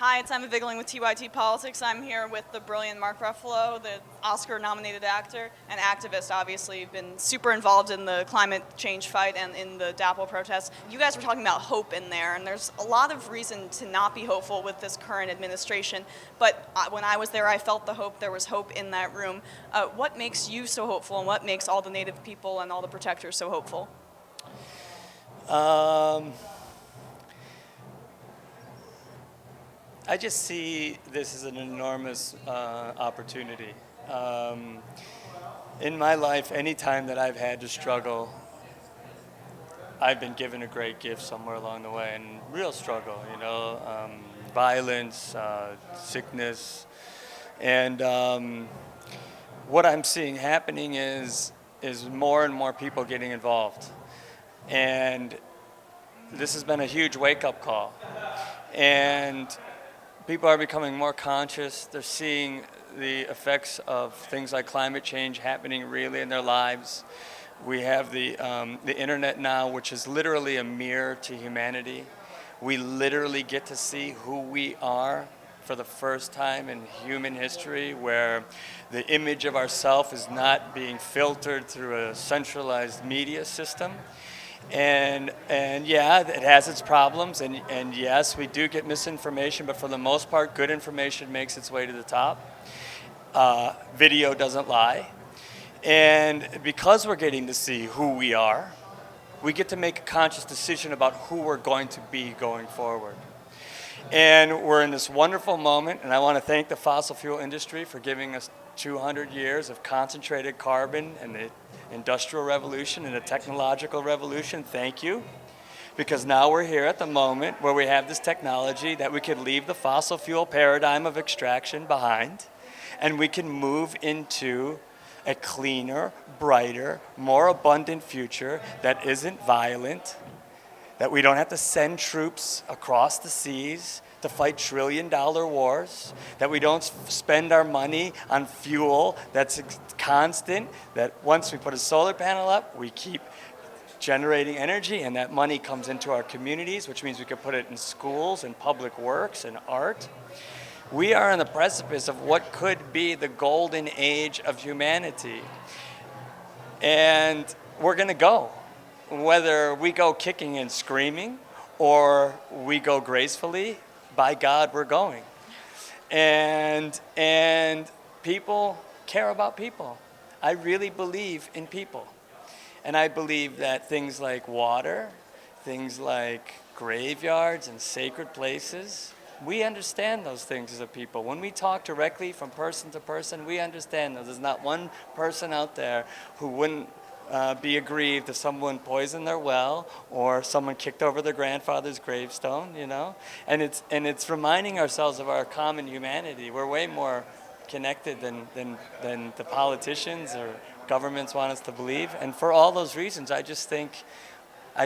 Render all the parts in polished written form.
Hi, it's Emma Vigling with TYT Politics. I'm here with the brilliant Mark Ruffalo, the Oscar-nominated actor and activist, obviously, been super involved in the climate change fight and in the DAPL protests. You guys were talking about hope in there, and there's a lot of reason to not be hopeful with this current administration, but when I was there, I felt the hope. There was hope in that room. What makes you so hopeful, and what makes all the Native people and all the protectors so hopeful? I just see this as an enormous opportunity. In my life, any time that I've had to struggle, I've been given a great gift somewhere along the way, and real struggle, violence, sickness, and what I'm seeing happening is more and more people getting involved, and this has been a huge wake-up call, and people are becoming more conscious. They're seeing the effects of things like climate change happening really in their lives. We have the internet now, which is literally a mirror to humanity. We literally get to see who we are for the first time in human history, where the image of ourself is not being filtered through a centralized media system. And yeah, it has its problems, and yes, we do get misinformation, but for the most part, good information makes its way to the top. Video doesn't lie. And because we're getting to see who we are, we get to make a conscious decision about who we're going to be going forward. And we're in this wonderful moment, and I want to thank the fossil fuel industry for giving us 200 years of concentrated carbon and the industrial revolution and the technological revolution. Thank you. Because now we're here at the moment where we have this technology that we could leave the fossil fuel paradigm of extraction behind, and we can move into a cleaner, brighter, more abundant future that isn't violent, that we don't have to send troops across the seas to fight trillion-dollar wars, that we don't spend our money on fuel that's constant, that once we put a solar panel up, we keep generating energy, and that money comes into our communities, which means we can put it in schools and public works and art. We are on the precipice of what could be the golden age of humanity. And we're going to go. Whether we go kicking and screaming or we go gracefully, by God, we're going. And people care about people. I really believe in people. And I believe that things like water, things like graveyards and sacred places, we understand those things as a people. When we talk directly from person to person, we understand those. There's not one person out there who wouldn't be aggrieved if someone poisoned their well or someone kicked over their grandfather's gravestone, And it's reminding ourselves of our common humanity. We're way more connected than the politicians or governments want us to believe. And for all those reasons, I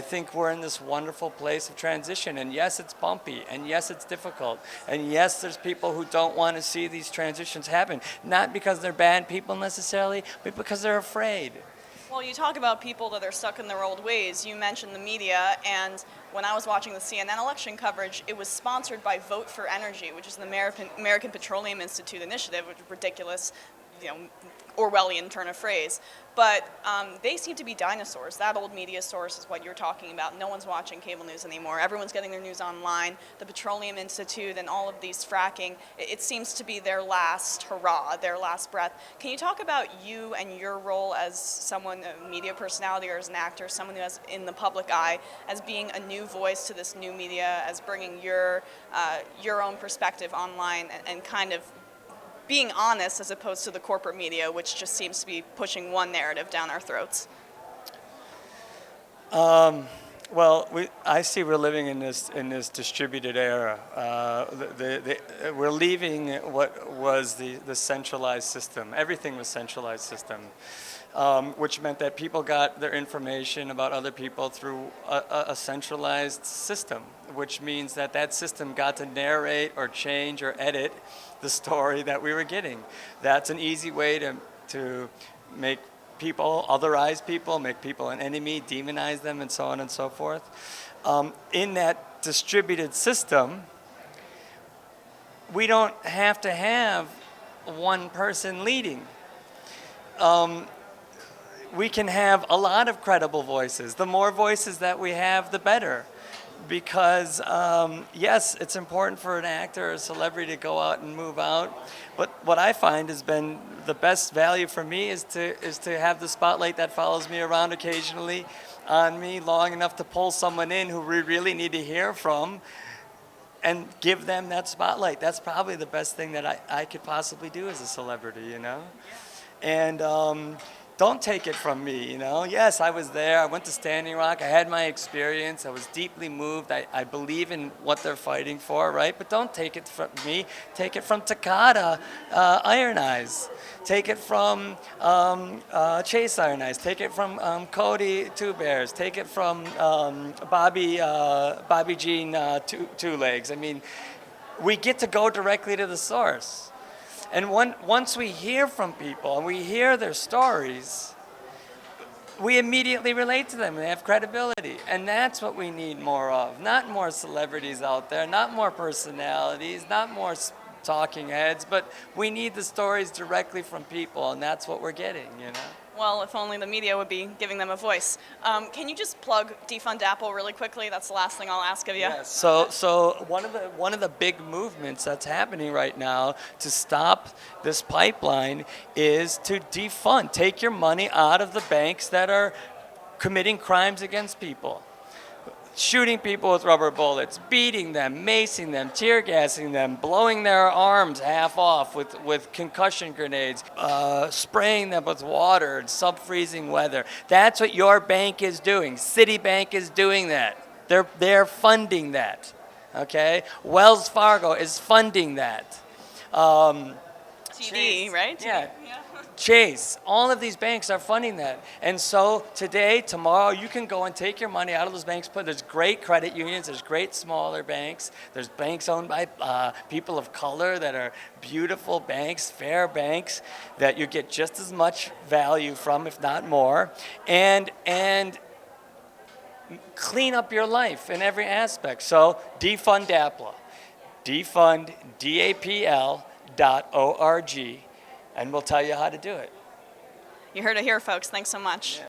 think we're in this wonderful place of transition. And yes, it's bumpy. And yes, it's difficult. And yes, there's people who don't want to see these transitions happen. Not because they're bad people necessarily, but because they're afraid. Well, you talk about people that are stuck in their old ways. You mentioned the media, and when I was watching the CNN election coverage, it was sponsored by Vote for Energy, which is the American Petroleum Institute initiative, which is ridiculous, Orwellian turn of phrase. But they seem to be dinosaurs. That old media source is what you're talking about. No one's watching cable news anymore. Everyone's getting their news online. The Petroleum Institute and all of these fracking, it seems to be their last hurrah, their last breath. Can you talk about you and your role as someone, a media personality or as an actor, someone who is in the public eye, as being a new voice to this new media, as bringing your own perspective online and kind of being honest as opposed to the corporate media, which just seems to be pushing one narrative down our throats? Well, I see we're living in this distributed era. We're leaving what was the centralized system. Everything was centralized system, which meant that people got their information about other people through a centralized system, which means that system got to narrate or change or edit the story that we were getting. That's an easy way to make people, otherize people, make people an enemy, demonize them, and so on and so forth. In that distributed system, we don't have to have one person leading. We can have a lot of credible voices. The more voices that we have, the better. Because yes, it's important for an actor or a celebrity to go out and move out. But what I find has been the best value for me is to have the spotlight that follows me around occasionally on me long enough to pull someone in who we really need to hear from and give them that spotlight. That's probably the best thing that I could possibly do as a celebrity, you know? And don't take it from me, you know? Yes, I was there. I went to Standing Rock. I had my experience. I was deeply moved. I believe in what they're fighting for, right? But don't take it from me. Take it from Takada Iron Eyes. Take it from Chase Iron Eyes. Take it from Cody Two Bears. Take it from Bobby Jean Two Legs. I mean, we get to go directly to the source. And once we hear from people and we hear their stories, we immediately relate to them and they have credibility. And that's what we need more of. Not more celebrities out there, not more personalities, not more talking heads, but we need the stories directly from people, and that's what we're getting, you know? Well, if only the media would be giving them a voice. Can you just plug Defund DAPL really quickly? That's the last thing I'll ask of you. Yes. So one of the big movements that's happening right now to stop this pipeline is to defund. Take your money out of the banks that are committing crimes against people. Shooting people with rubber bullets, beating them, macing them, tear gassing them, blowing their arms half off with concussion grenades, spraying them with water in sub-freezing weather. That's what your bank is doing. Citibank is doing that. They're funding that. Okay? Wells Fargo is funding that. TD, right? Yeah. Chase, all of these banks are funding that. And so today, tomorrow, you can go and take your money out of those banks. There's great credit unions, there's great smaller banks, there's banks owned by people of color that are beautiful banks, fair banks, that you get just as much value from, if not more, and clean up your life in every aspect. So defund DAPL, defund DAPL.org. And we'll tell you how to do it. You heard it here, folks. Thanks so much.